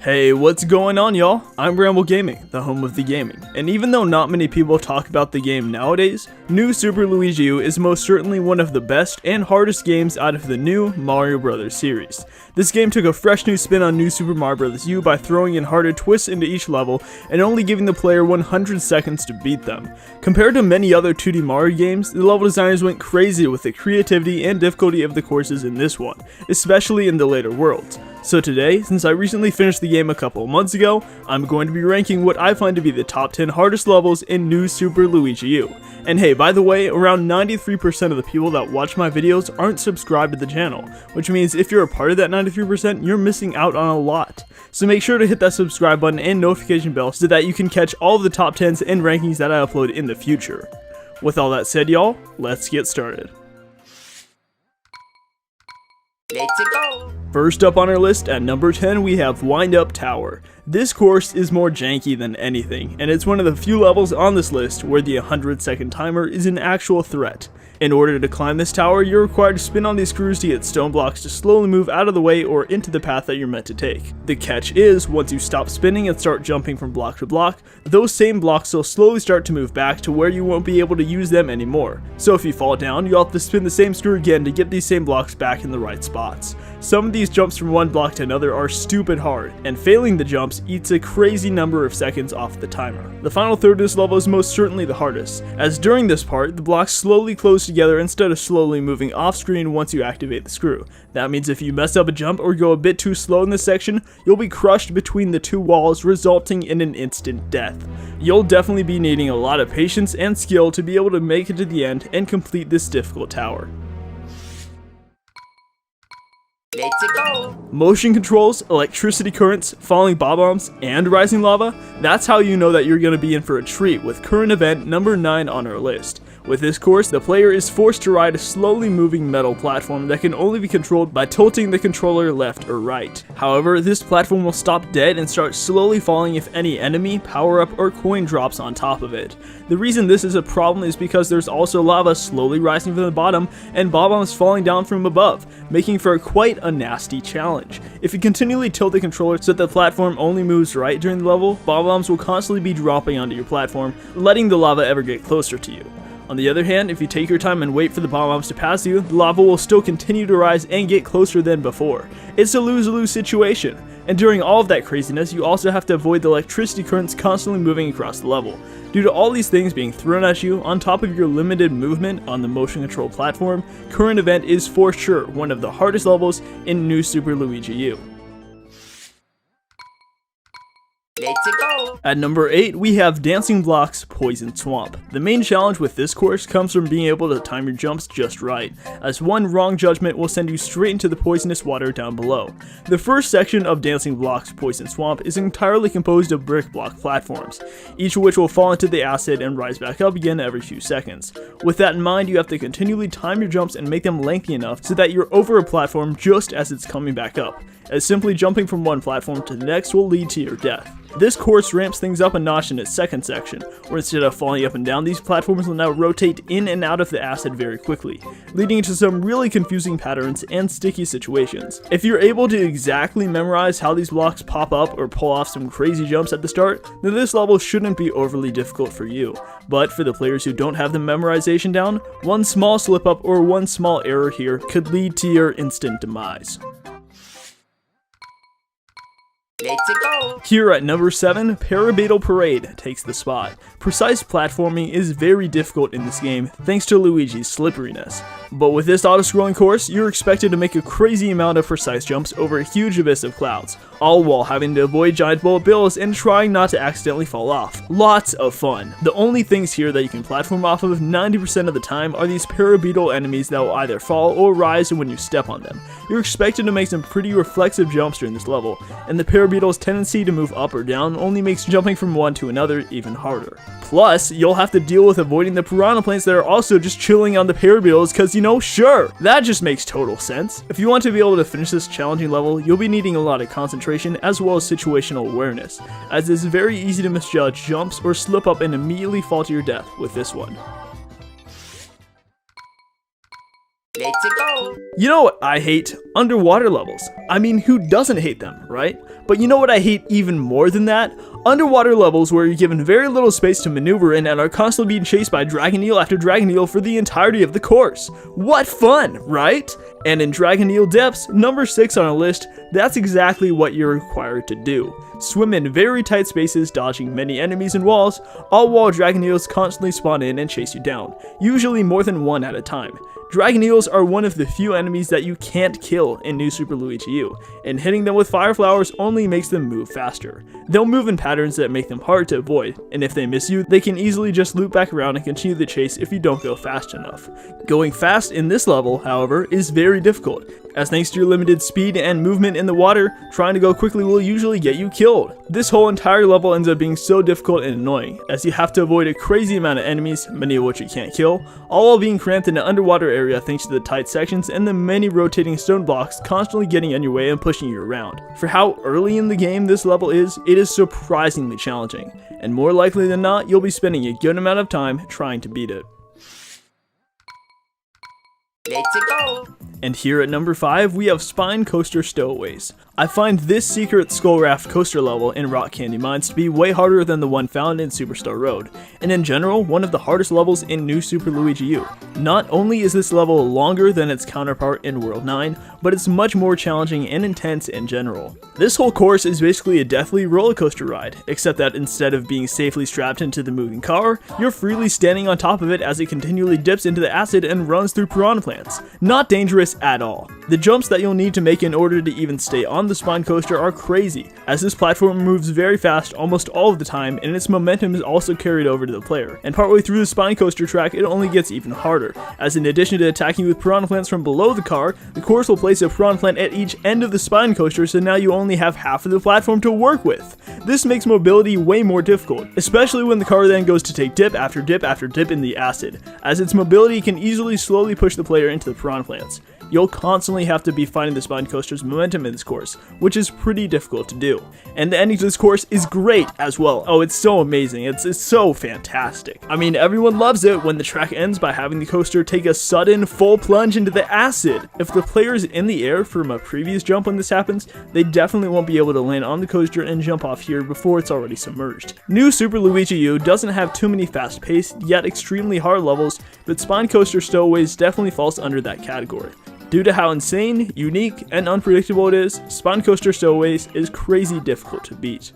Hey, what's going on, y'all? I'm Bramble Gaming, the home of the gaming, and even though not many people talk about the game nowadays, New Super Luigi U is most certainly one of the best and hardest games out of the new Mario Bros. Series. This game took a fresh new spin on New Super Mario Bros. U by throwing in harder twists into each level and only giving the player 100 seconds to beat them. Compared to many other 2D Mario games, the level designers went crazy with the creativity and difficulty of the courses in this one, especially in the later worlds. So today, since I recently finished the game a couple of months ago, I'm going to be ranking what I find to be the top 10 hardest levels in New Super Luigi U. And hey, by the way, around 93% of the people that watch my videos aren't subscribed to the channel, which means if you're a part of that 93%, you're missing out on a lot. So make sure to hit that subscribe button and notification bell so that you can catch all of the top 10s and rankings that I upload in the future. With all that said, y'all, let's get started. Let's go! First up on our list, at number 10, we have Wind Up Tower. This course is more janky than anything, and it's one of the few levels on this list where the 100-second timer is an actual threat. In order to climb this tower, you're required to spin on these screws to get stone blocks to slowly move out of the way or into the path that you're meant to take. The catch is, once you stop spinning and start jumping from block to block, those same blocks will slowly start to move back to where you won't be able to use them anymore. So if you fall down, you'll have to spin the same screw again to get these same blocks back in the right spots. Some of these jumps from one block to another are stupid hard, and failing the jumps eats a crazy number of seconds off the timer. The final third of this level is most certainly the hardest, as during this part, the blocks slowly close together instead of slowly moving off screen once you activate the screw. That means if you mess up a jump or go a bit too slow in this section, you'll be crushed between the two walls, resulting in an instant death. You'll definitely be needing a lot of patience and skill to be able to make it to the end and complete this difficult tower. Let's go! Motion controls, electricity currents, falling bob-ombs, and rising lava, that's how you know that you're going to be in for a treat with current event number 9 on our list. With this course, the player is forced to ride a slowly moving metal platform that can only be controlled by tilting the controller left or right. However, this platform will stop dead and start slowly falling if any enemy, power-up, or coin drops on top of it. The reason this is a problem is because there's also lava slowly rising from the bottom and bob-ombs falling down from above, making for quite a nasty challenge. If you continually tilt the controller so that the platform only moves right during the level, bob-ombs will constantly be dropping onto your platform, letting the lava ever get closer to you. On the other hand, if you take your time and wait for the bob-ombs to pass you, the lava will still continue to rise and get closer than before. It's a lose-lose situation. And during all of that craziness, you also have to avoid the electricity currents constantly moving across the level. Due to all these things being thrown at you, on top of your limited movement on the motion control platform, current event is for sure one of the hardest levels in New Super Luigi U. Let's go! At number 8, we have Dancing Blocks Poison Swamp. The main challenge with this course comes from being able to time your jumps just right, as one wrong judgment will send you straight into the poisonous water down below. The first section of Dancing Blocks Poison Swamp is entirely composed of brick block platforms, each of which will fall into the acid and rise back up again every few seconds. With that in mind, you have to continually time your jumps and make them lengthy enough so that you're over a platform just as it's coming back up, as simply jumping from one platform to the next will lead to your death. This course ramps things up a notch in its second section, where instead of falling up and down, these platforms will now rotate in and out of the acid very quickly, leading to some really confusing patterns and sticky situations. If you're able to exactly memorize how these blocks pop up or pull off some crazy jumps at the start, then this level shouldn't be overly difficult for you. But for the players who don't have the memorization down, one small slip up or one small error here could lead to your instant demise. Let's go! Here at number 7, Parabeetle Parade takes the spot. Precise platforming is very difficult in this game thanks to Luigi's slipperiness. But with this auto-scrolling course, you're expected to make a crazy amount of precise jumps over a huge abyss of clouds, all while having to avoid giant bullet bills and trying not to accidentally fall off. Lots of fun. The only things here that you can platform off of 90% of the time are these parabeetle enemies that will either fall or rise when you step on them. You're expected to make some pretty reflexive jumps during this level, and the parabeetle's tendency to move up or down only makes jumping from one to another even harder. Plus, you'll have to deal with avoiding the piranha plants that are also just chilling on the parabeetles because, sure, that just makes total sense. If you want to be able to finish this challenging level, you'll be needing a lot of concentration as well as situational awareness, as it's very easy to misjudge jumps or slip up and immediately fall to your death with this one. Let's go! You know what I hate? Underwater levels. I mean, who doesn't hate them, right? But you know what I hate even more than that? Underwater levels where you're given very little space to maneuver in and are constantly being chased by Dragon Eel after Dragon Eel for the entirety of the course. What fun, right? And in Dragon Eel Depths, number 6 on our list, that's exactly what you're required to do. Swim in very tight spaces, dodging many enemies and walls, all while Dragon Eels constantly spawn in and chase you down, usually more than one at a time. Dragon Eels are one of the few enemies that you can't kill in New Super Luigi U, and hitting them with fire flowers only makes them move faster. They'll move in patterns that make them hard to avoid, and if they miss you, they can easily just loop back around and continue the chase if you don't go fast enough. Going fast in this level, however, is very difficult, as thanks to your limited speed and movement in the water, trying to go quickly will usually get you killed. This whole entire level ends up being so difficult and annoying, as you have to avoid a crazy amount of enemies, many of which you can't kill, all while being cramped in an underwater area thanks to the tight sections and the many rotating stone blocks constantly getting in your way and pushing you around. For how early in the game this level is, it is surprisingly challenging, and more likely than not, you'll be spending a good amount of time trying to beat it. Let's go. And here at number 5, we have Spine Coaster Stowaways. I find this secret skull raft coaster level in Rock Candy Mines to be way harder than the one found in Superstar Road, and in general, one of the hardest levels in New Super Luigi U. Not only is this level longer than its counterpart in World 9, but it's much more challenging and intense in general. This whole course is basically a deathly roller coaster ride, except that instead of being safely strapped into the moving car, you're freely standing on top of it as it continually dips into the acid and runs through piranha plants. Not dangerous at all. The jumps that you'll need to make in order to even stay on the spine coaster are crazy, as this platform moves very fast almost all of the time, and its momentum is also carried over to the player. And partway through the spine coaster track, it only gets even harder, as in addition to attacking with piranha plants from below the car, the course will place a piranha plant at each end of the spine coaster, so now you only have half of the platform to work with. This makes mobility way more difficult, especially when the car then goes to take dip after dip after dip in the acid, as its mobility can easily slowly push the player into the piranha plants. You'll constantly have to be finding the spine coaster's momentum in this course, which is pretty difficult to do. And the ending to this course is great as well. Oh, it's so amazing. It's so fantastic. I mean, everyone loves it when the track ends by having the coaster take a sudden full plunge into the acid. If the player is in the air from a previous jump when this happens, they definitely won't be able to land on the coaster and jump off here before it's already submerged. New Super Luigi U doesn't have too many fast-paced, yet extremely hard levels, but Spine Coaster Stowaways definitely falls under that category. Due to how insane, unique, and unpredictable it is, Spine Coaster Stowaways is crazy difficult to beat.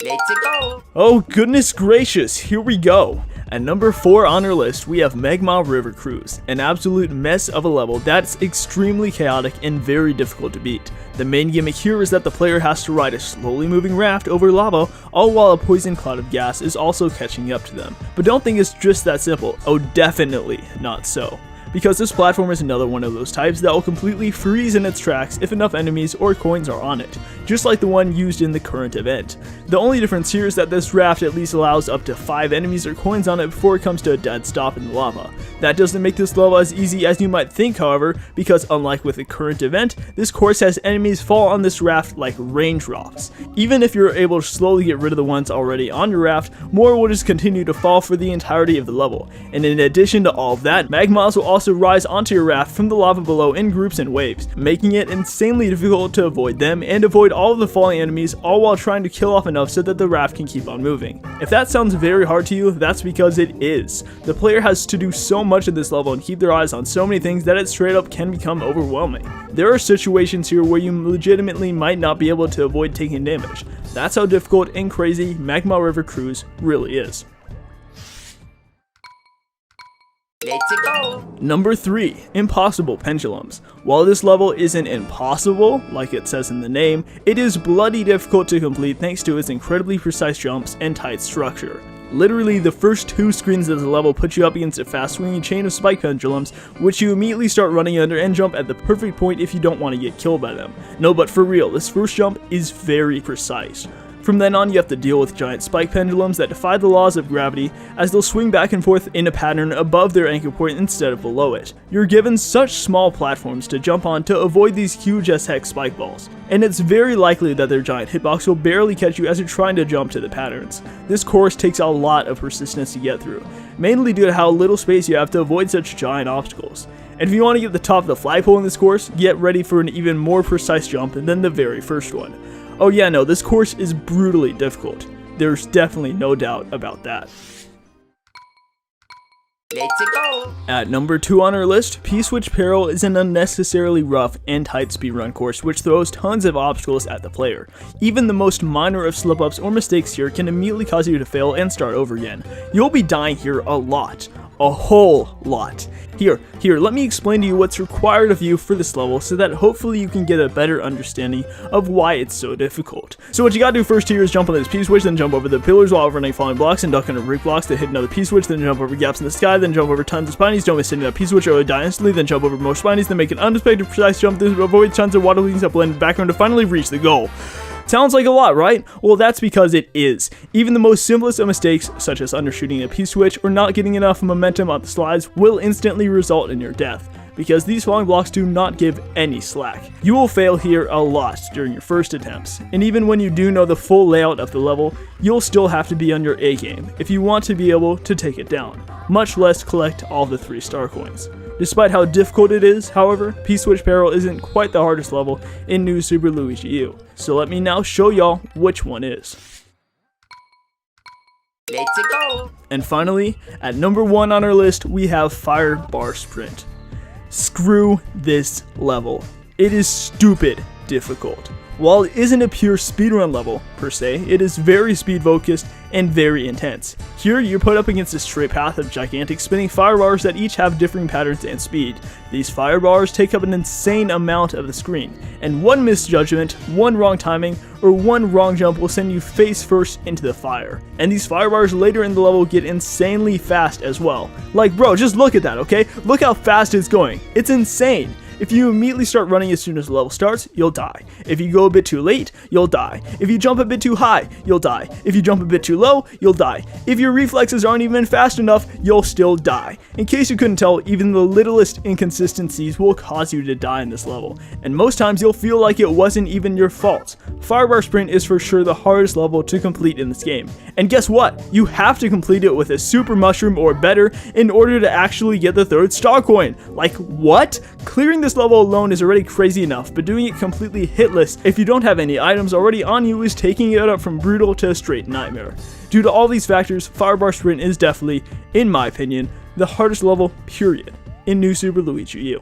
Let's go. Oh goodness gracious, here we go. At number 4 on our list, we have Magma River Cruise, an absolute mess of a level that's extremely chaotic and very difficult to beat. The main gimmick here is that the player has to ride a slowly moving raft over lava, all while a poison cloud of gas is also catching up to them. But don't think it's just that simple. Oh, definitely not so. Because this platform is another one of those types that will completely freeze in its tracks if enough enemies or coins are on it, just like the one used in the current event. The only difference here is that this raft at least allows up to 5 enemies or coins on it before it comes to a dead stop in the lava. That doesn't make this level as easy as you might think, however, because unlike with the current event, this course has enemies fall on this raft like raindrops. Even if you're able to slowly get rid of the ones already on your raft, more will just continue to fall for the entirety of the level. And in addition to all of that, magmas will also rise onto your raft from the lava below in groups and waves, making it insanely difficult to avoid them and avoid all of the falling enemies, all while trying to kill off enough so that the raft can keep on moving. If that sounds very hard to you, that's because it is. The player has to do so much of this level and keep their eyes on so many things that it straight up can become overwhelming. There are situations here where you legitimately might not be able to avoid taking damage. That's how difficult and crazy Magma River Cruise really is. Let's go. Number 3, Impossible Pendulums. While this level isn't impossible, like it says in the name, it is bloody difficult to complete thanks to its incredibly precise jumps and tight structure. Literally, the first 2 screens of the level put you up against a fast swinging chain of spike pendulums, which you immediately start running under and jump at the perfect point if you don't want to get killed by them. No, but for real, this first jump is very precise. From then on, you have to deal with giant spike pendulums that defy the laws of gravity, as they'll swing back and forth in a pattern above their anchor point instead of below it. You're given such small platforms to jump on to avoid these huge as heck spike balls, and it's very likely that their giant hitbox will barely catch you as you're trying to jump to the patterns. This course takes a lot of persistence to get through, mainly due to how little space you have to avoid such giant obstacles. And if you want to get to the top of the flagpole in this course, get ready for an even more precise jump than the very first one. Oh yeah, no, this course is brutally difficult. There's definitely no doubt about that. Let's go! At number 2 on our list, P-Switch Peril is an unnecessarily rough and tight speedrun course which throws tons of obstacles at the player. Even the most minor of slip-ups or mistakes here can immediately cause you to fail and start over again. You'll be dying here a lot. A whole lot. Here, let me explain to you what's required of you for this level so that hopefully you can get a better understanding of why it's so difficult. So what you gotta do first here is jump on this P-Switch, then jump over the pillars while overrunning falling blocks and duck under brick blocks, then hit another P-Switch, then jump over gaps in the sky, then jump over tons of spinies, don't miss hitting that P-Switch or die instantly, then jump over more spinies, then make an unexpected precise jump, then avoid tons of water leaks that blend in the background to finally reach the goal. Sounds like a lot, right? Well, that's because it is. Even the most simplest of mistakes, such as undershooting a P-Switch or not getting enough momentum on the slides, will instantly result in your death, because these falling blocks do not give any slack. You will fail here a lot during your first attempts, and even when you do know the full layout of the level, you'll still have to be on your A game if you want to be able to take it down, much less collect all the 3-star coins. Despite how difficult it is, however, P-Switch Peril isn't quite the hardest level in New Super Luigi U. So let me now show y'all which one is. Let's go! And finally, at number 1 on our list, we have Fire Bar Sprint. Screw this level. It is stupid difficult. While it isn't a pure speedrun level, per se, it is very speed focused and very intense. Here, you're put up against a straight path of gigantic spinning fire bars that each have differing patterns and speed. These fire bars take up an insane amount of the screen, and one misjudgment, one wrong timing, or one wrong jump will send you face first into the fire. And these fire bars later in the level get insanely fast as well. Like bro, just look at that, okay? Look how fast it's going. It's insane. If you immediately start running as soon as the level starts, you'll die. If you go a bit too late, you'll die. If you jump a bit too high, you'll die. If you jump a bit too low, you'll die. If your reflexes aren't even fast enough, you'll still die. In case you couldn't tell, even the littlest inconsistencies will cause you to die in this level, and most times you'll feel like it wasn't even your fault. Firebar Sprint is for sure the hardest level to complete in this game. And guess what? You have to complete it with a super mushroom or better in order to actually get the 3rd star coin. Like what? Clearing this level alone is already crazy enough, but doing it completely hitless if you don't have any items already on you is taking it up from brutal to a straight nightmare. Due to all these factors, Firebar Sprint is definitely, in my opinion, the hardest level, period, in New Super Luigi U.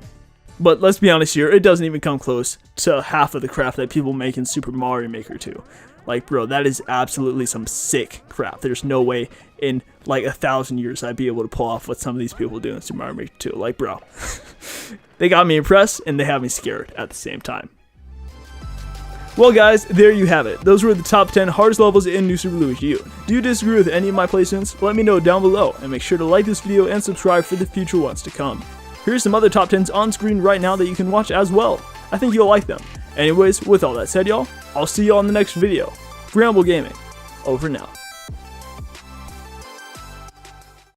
But let's be honest here, it doesn't even come close to half of the crap that people make in Super Mario Maker 2. Like bro, that is absolutely some sick crap. There's no way in like 1,000 years I'd be able to pull off what some of these people do in Super Mario Maker 2. Like bro, they got me impressed and they have me scared at the same time. Well guys, there you have it. Those were the top 10 hardest levels in New Super Luigi U. Do you disagree with any of my placements? Let me know down below, and make sure to like this video and subscribe for the future ones to come. Here's some other top 10s on screen right now that you can watch as well. I think you'll like them. Anyways, with all that said y'all, I'll see y'all in the next video. Bramble Gaming, over now.